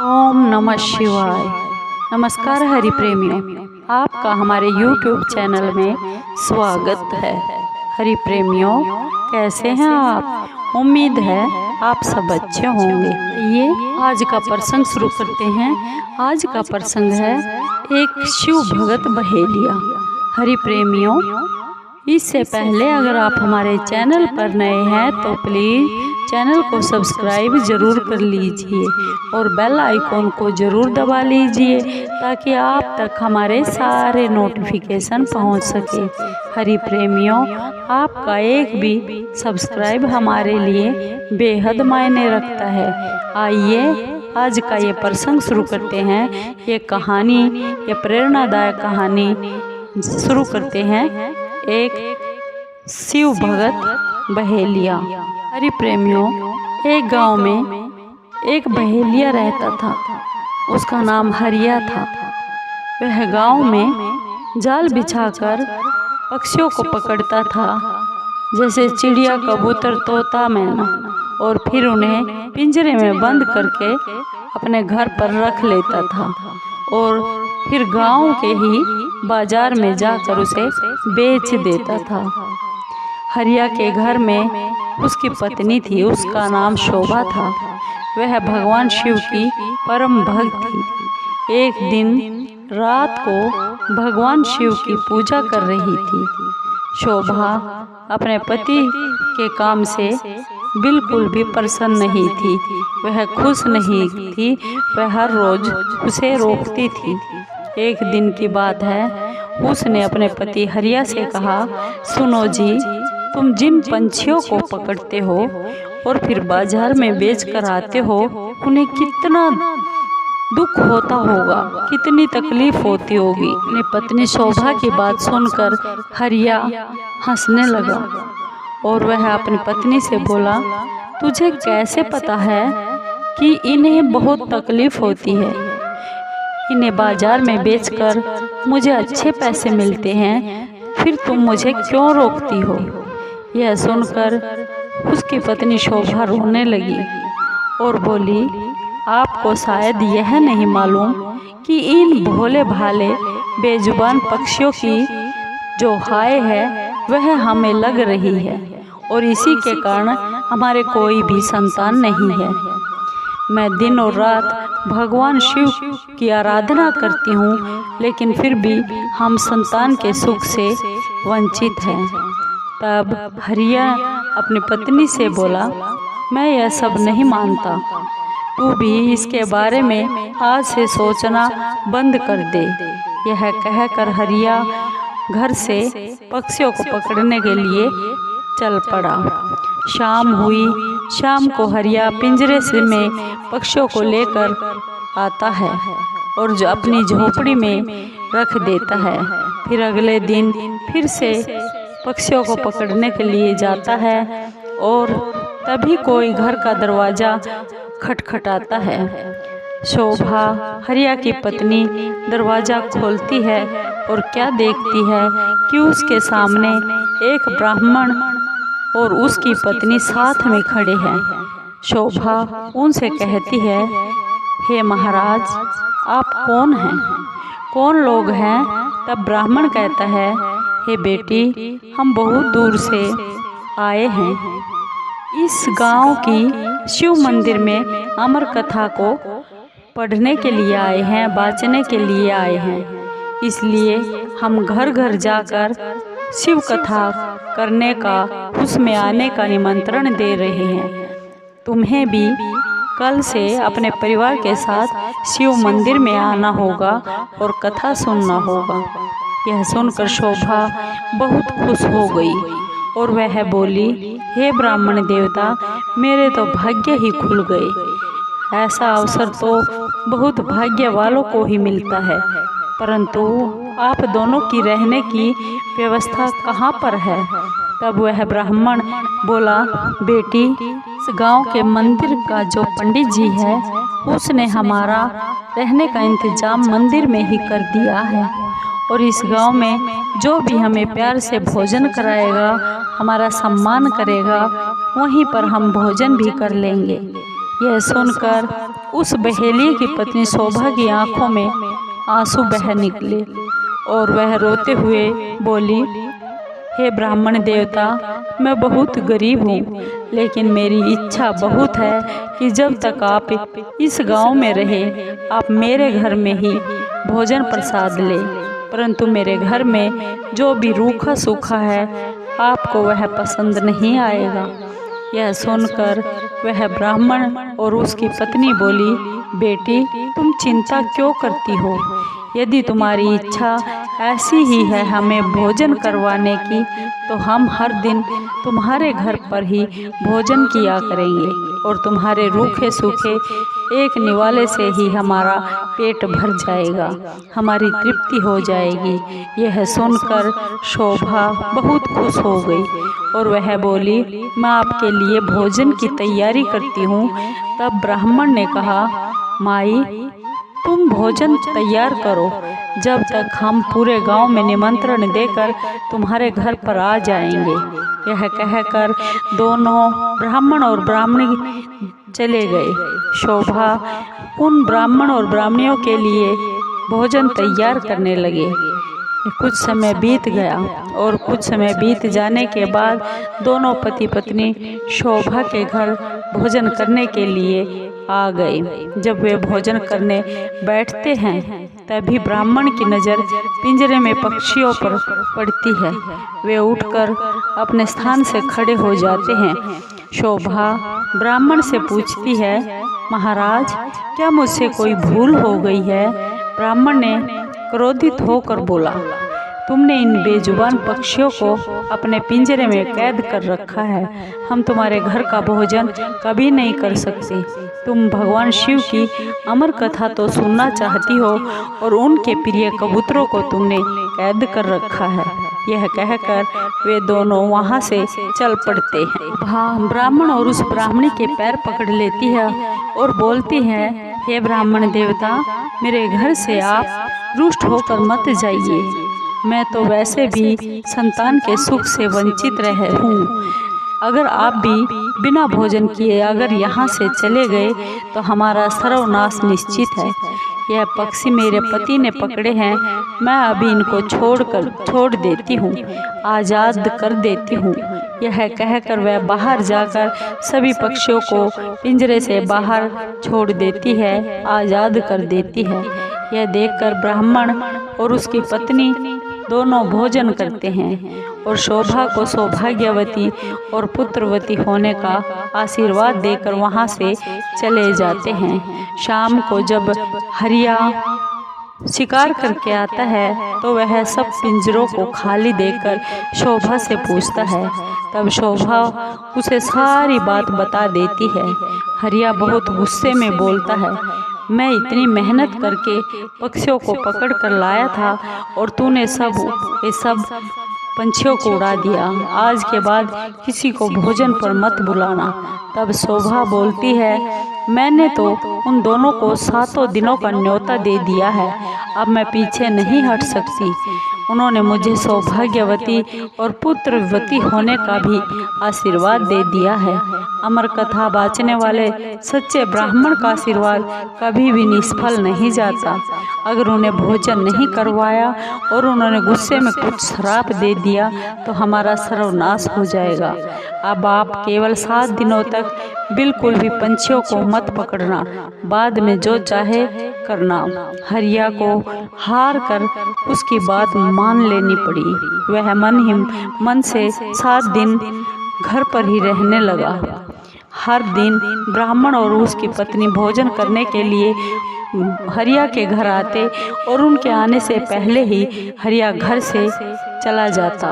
ओम नमः शिवाय। नमस्कार हरि प्रेमियों, आपका हमारे YouTube चैनल में स्वागत है। हरि प्रेमियों, कैसे हैं आप? उम्मीद है आप सब अच्छे होंगे। ये आज का प्रसंग शुरू करते हैं। आज का प्रसंग है एक शिव भगत बहेलिया। हरि प्रेमियों, इससे पहले अगर आप हमारे चैनल पर नए हैं तो प्लीज़ चैनल को सब्सक्राइब ज़रूर कर लीजिए और बेल आइकॉन को ज़रूर दबा लीजिए ताकि आप तक हमारे सारे नोटिफिकेशन पहुंच सके। हरि प्रेमियों, आपका एक भी सब्सक्राइब हमारे लिए बेहद मायने रखता है। आइए आज का ये प्रसंग शुरू करते हैं। ये कहानी, ये प्रेरणादायक कहानी शुरू करते हैं। एक शिव भगत बहेलिया। हरि प्रेमियों, एक गांव में एक बहेलिया रहता था। उसका नाम हरिया था। वह गांव में जाल बिछाकर पक्षियों को पकड़ता था, जैसे चिड़िया, कबूतर, तोता, मैना, और फिर उन्हें पिंजरे में बंद करके अपने घर पर रख लेता था और फिर गांव के ही बाजार में जाकर उसे बेच देता था। हरिया के घर में उसकी पत्नी थी, उसका नाम शोभा था। वह भगवान शिव की परम भक्त थी। एक दिन रात को भगवान शिव की पूजा कर रही थी। शोभा अपने पति के काम से बिल्कुल भी प्रसन्न नहीं थी। वह खुश नहीं थी। वह हर रोज उसे रोकती थी। एक दिन की बात है, उसने अपने पति हरिया से कहा, सुनो जी, तुम जिन पंछियों को पकड़ते हो और फिर बाजार में बेच कर आते हो, उन्हें कितना दुख होता होगा, कितनी तकलीफ होती होगी। अपनी पत्नी शोभा की बात सुनकर हरिया हंसने लगा और वह अपनी पत्नी से बोला, तुझे कैसे पता है कि इन्हें बहुत तकलीफ होती है? इन्हें बाजार में बेचकर मुझे अच्छे पैसे मिलते हैं, फिर तुम मुझे क्यों रोकती हो? यह सुनकर उसकी पत्नी शोभा रोने लगी और बोली, आपको शायद यह नहीं मालूम कि इन भोले भाले बेजुबान पक्षियों की जो हाय है वह हमें लग रही है और इसी के कारण हमारे कोई भी संतान नहीं है। मैं दिन और रात भगवान शिव की आराधना करती हूँ, लेकिन फिर भी हम संतान के सुख से वंचित हैं। तब हरिया अपनी पत्नी से बोला, मैं यह सब नहीं मानता, तू भी इसके बारे में आज से सोचना बंद कर दे। यह कहकर हरिया घर से पक्षियों को पकड़ने के लिए चल पड़ा। शाम हुई। शाम को हरिया पिंजरे से में पक्षियों को लेकर आता है और जो अपनी झोपड़ी में रख देता है। फिर अगले दिन फिर से पक्षियों को पकड़ने के लिए जाता है और तभी कोई घर का दरवाज़ा खटखटाता है। शोभा, हरिया की पत्नी, दरवाज़ा खोलती है और क्या देखती है कि उसके सामने एक ब्राह्मण और उसकी पत्नी साथ में खड़े हैं। शोभा उनसे कहती है, हे महाराज, आप कौन हैं? कौन लोग हैं? तब ब्राह्मण कहता है, हे बेटी, हम बहुत दूर से आए हैं। इस गांव की शिव मंदिर में अमर कथा को पढ़ने के लिए आए हैं, बाँचने के लिए आए हैं। इसलिए हम घर घर जाकर शिव कथा करने का, उसमें आने का निमंत्रण दे रहे हैं। तुम्हें भी कल से अपने परिवार के साथ शिव मंदिर में आना होगा और कथा सुनना होगा। यह सुनकर शोभा बहुत खुश हो गई और वह बोली, हे ब्राह्मण देवता, मेरे तो भाग्य ही खुल गए। ऐसा अवसर तो बहुत भाग्य वालों को ही मिलता है, परंतु आप दोनों की रहने की व्यवस्था कहाँ पर है? तब वह ब्राह्मण बोला, बेटी, इस गांव के मंदिर का जो पंडित जी है, उसने हमारा रहने का इंतजाम मंदिर में ही कर दिया है और इस गांव में जो भी हमें प्यार से भोजन कराएगा, हमारा सम्मान करेगा, वहीं पर हम भोजन भी कर लेंगे। यह सुनकर उस बहेलिए की पत्नी शोभा की आंखों में आंसू बह निकले और वह रोते हुए बोली, हे ब्राह्मण देवता, मैं बहुत गरीब हूँ, लेकिन मेरी इच्छा बहुत है कि जब तक आप इस गांव में रहे आप मेरे घर में ही भोजन प्रसाद ले, परंतु मेरे घर में जो भी रूखा सूखा है आपको वह पसंद नहीं आएगा। यह सुनकर वह ब्राह्मण और उसकी पत्नी बोली, बेटी तुम चिंता क्यों करती हो? यदि तुम्हारी इच्छा ऐसी ही है हमें भोजन करवाने की, तो हम हर दिन तुम्हारे घर पर ही भोजन किया करेंगे और तुम्हारे रूखे सूखे एक निवाले से ही हमारा पेट भर जाएगा, हमारी तृप्ति हो जाएगी। यह सुनकर शोभा बहुत खुश हो गई और वह बोली, मैं आपके लिए भोजन की तैयारी करती हूँ। तब ब्राह्मण ने कहा, माई तुम भोजन तैयार करो, जब तक हम पूरे गांव में निमंत्रण देकर तुम्हारे घर पर आ जाएंगे। यह कहकर दोनों ब्राह्मण और ब्राह्मणी चले गए। शोभा उन ब्राह्मण और ब्राह्मणियों के लिए भोजन तैयार करने लगे। कुछ समय बीत गया और कुछ समय बीत जाने के बाद दोनों पति पत्नी शोभा के घर भोजन करने के लिए आ गए। जब वे भोजन करने बैठते हैं तभी ब्राह्मण की नज़र पिंजरे में पक्षियों पर पड़ती है। वे उठकर अपने स्थान से खड़े हो जाते हैं। शोभा ब्राह्मण से पूछती है, महाराज क्या मुझसे कोई भूल हो गई है? ब्राह्मण ने क्रोधित होकर बोला, तुमने इन बेजुबान पक्षियों को अपने पिंजरे में कैद कर रखा है। हम तुम्हारे घर का भोजन कभी नहीं कर सकते। तुम भगवान शिव की अमर कथा तो सुनना चाहती हो और उनके प्रिय कबूतरों को तुमने कैद कर रखा है। यह कहकर वे दोनों वहां से चल पड़ते हैं। ब्राह्मण और उस ब्राह्मणी के पैर पकड़ लेती है और बोलती है, हे ब्राह्मण देवता, मेरे घर से आप रुष्ट होकर मत जाइए। मैं तो वैसे भी संतान के सुख से वंचित रहे हूँ। अगर आप भी बिना भोजन किए अगर यहाँ से चले गए तो हमारा सर्वनाश निश्चित है। यह पक्षी मेरे पति ने पकड़े हैं, मैं अभी इनको छोड़ देती हूँ, आज़ाद कर देती हूँ। यह कहकर वह बाहर जाकर सभी पक्षियों को पिंजरे से बाहर छोड़ देती है, आज़ाद कर देती है। यह देखकर ब्राह्मण और उसकी पत्नी दोनों भोजन करते हैं और शोभा को सौभाग्यवती और पुत्रवती होने का आशीर्वाद देकर वहां से चले जाते हैं। शाम को जब हरिया शिकार करके आता है तो वह सब पिंजरों को खाली देखकर शोभा से पूछता है। तब शोभा उसे सारी बात बता देती है। हरिया बहुत गुस्से में बोलता है, मैं इतनी मेहनत करके पक्षियों को पकड़ कर लाया था और तूने सब पंछियों को उड़ा दिया। आज के बाद किसी को भोजन पर मत बुलाना। तब शोभा बोलती है, मैंने तो उन दोनों को 7 दिनों का न्योता दे दिया है, अब मैं पीछे नहीं हट सकती। उन्होंने मुझे सौभाग्यवती और पुत्रवती होने का भी आशीर्वाद दे दिया है। अमर कथा बाँचने वाले सच्चे ब्राह्मण का आशीर्वाद कभी भी निष्फल नहीं जाता। अगर उन्हें भोजन नहीं करवाया और उन्होंने गुस्से में कुछ श्राप दे दिया तो हमारा सर्वनाश हो जाएगा। अब आप केवल 7 दिनों तक बिल्कुल भी पंछियों को मत पकड़ना, बाद में जो चाहे करना। हरिया को हार कर उसकी बात मान लेनी पड़ी। वह मन ही मन से 7 दिन घर पर ही रहने लगा। हर दिन ब्राह्मण और उसकी पत्नी भोजन करने के लिए हरिया के घर आते और उनके आने से पहले ही हरिया घर से चला जाता।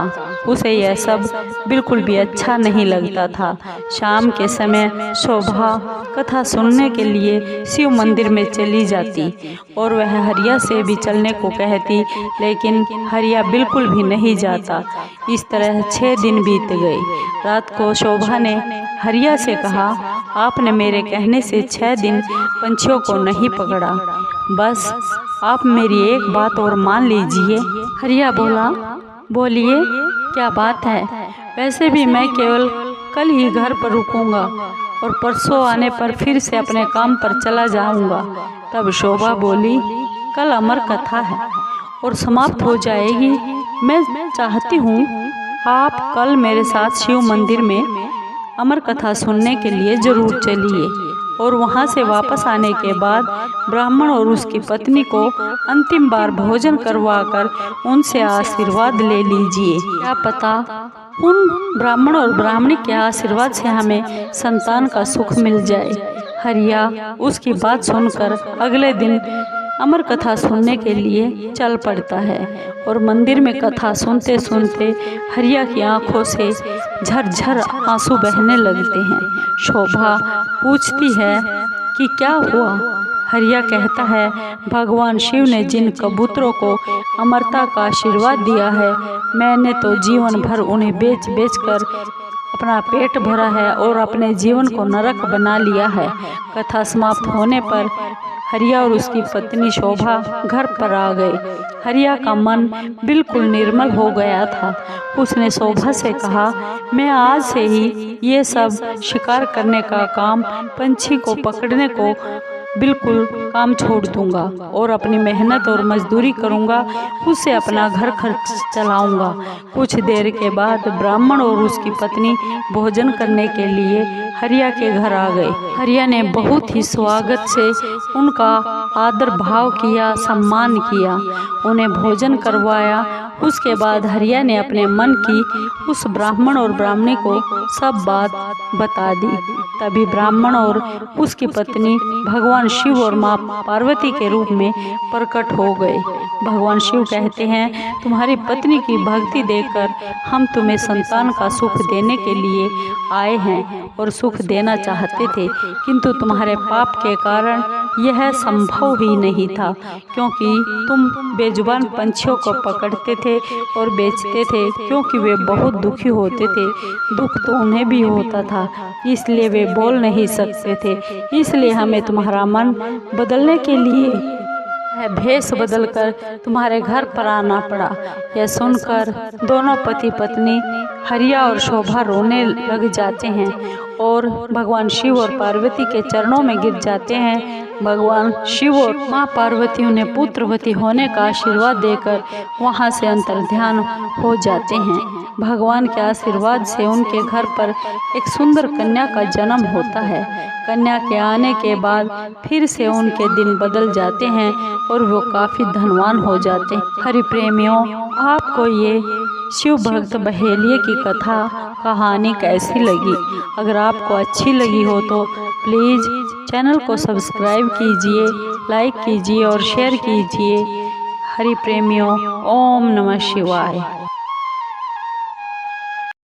उसे यह सब बिल्कुल भी अच्छा नहीं लगता था। शाम के समय शोभा कथा सुनने के लिए शिव मंदिर में चली जाती और वह हरिया से भी चलने को कहती, लेकिन हरिया बिल्कुल भी नहीं जाता। इस तरह 6 दिन बीत गए। रात को शोभा ने हरिया से कहा, आपने मेरे कहने से 6 दिन पंछियों को नहीं पकड़ा, बस आप मेरी एक बात और मान लीजिए। हरिया बोला, बोलिए क्या बात है? वैसे भी मैं केवल कल ही घर पर रुकूंगा और परसों आने पर फिर से अपने काम पर चला जाऊंगा। तब शोभा बोली, कल अमर कथा है और समाप्त हो जाएगी। मैं चाहती हूँ आप कल मेरे साथ शिव मंदिर में अमर कथा सुनने के लिए जरूर चलिए और वहाँ से वापस आने के बाद ब्राह्मण और उसकी पत्नी को अंतिम बार भोजन करवाकर उनसे आशीर्वाद ले लीजिए। क्या पता उन ब्राह्मण और ब्राह्मणी के आशीर्वाद से हमें संतान का सुख मिल जाए। हरिया उसकी बात सुनकर अगले दिन अमर कथा सुनने के लिए चल पड़ता है और मंदिर में कथा सुनते सुनते हरिया की आंखों से झरझर आंसू बहने लगते हैं। शोभा पूछती है कि क्या हुआ। हरिया कहता है, भगवान शिव ने जिन कबूतरों को अमरता का आशीर्वाद दिया है, मैंने तो जीवन भर उन्हें बेच बेच कर अपना पेट भरा है और अपने जीवन को नरक बना लिया है। कथा समाप्त होने पर हरिया और उसकी पत्नी शोभा घर पर आ गए। हरिया का मन बिल्कुल निर्मल हो गया था। उसने शोभा से कहा, मैं आज से ही ये सब शिकार करने का काम, पंछी को पकड़ने को बिल्कुल काम छोड़ दूंगा और अपनी मेहनत और मजदूरी करूंगा, उससे अपना घर खर्च चलाऊंगा। कुछ देर के बाद ब्राह्मण और उसकी पत्नी भोजन करने के लिए हरिया के घर आ गए। हरिया ने बहुत ही स्वागत से उनका आदर भाव किया, सम्मान किया, उन्हें भोजन करवाया। उसके बाद हरिया ने अपने मन की उस ब्राह्मण और ब्राह्मणी को सब बात बता दी। तभी ब्राह्मण और उसकी पत्नी भगवान शिव और माँ पार्वती के रूप में प्रकट हो गए। भगवान शिव कहते हैं, तुम्हारी पत्नी की भक्ति देखकर हम तुम्हें संतान का सुख देने के लिए आए हैं और सुख देना चाहते थे, किंतु तुम्हारे पाप के कारण यह संभव ही नहीं था, क्योंकि तुम बेजुबान पंछियों को पकड़ते थे और बेचते थे, क्योंकि वे बहुत दुखी होते थे। दुख तो उन्हें भी होता था, इसलिए वे बोल नहीं सकते थे। इसलिए हमें तुम्हारा मन बदलने के लिए भेष बदलकर तुम्हारे घर पर आना पड़ा। यह सुनकर दोनों पति पत्नी हरिया और शोभा रोने लग जाते हैं और भगवान शिव और पार्वती के चरणों में गिर जाते हैं। भगवान शिव और माँ पार्वती उन्हें पुत्रवती होने का आशीर्वाद देकर वहाँ से अंतर्ध्यान हो जाते हैं। भगवान के आशीर्वाद से उनके घर पर एक सुंदर कन्या का जन्म होता है। कन्या के आने के बाद फिर से उनके दिन बदल जाते हैं और वो काफ़ी धनवान हो जाते हैं। हरि प्रेमियों, आपको ये शिव भक्त बहेलिये की कथा कहानी कैसी लगी? अगर आपको अच्छी लगी हो तो प्लीज़ चैनल को सब्सक्राइब कीजिए, लाइक कीजिए और शेयर कीजिए। हरि प्रेमियों, ओम नमः शिवाय।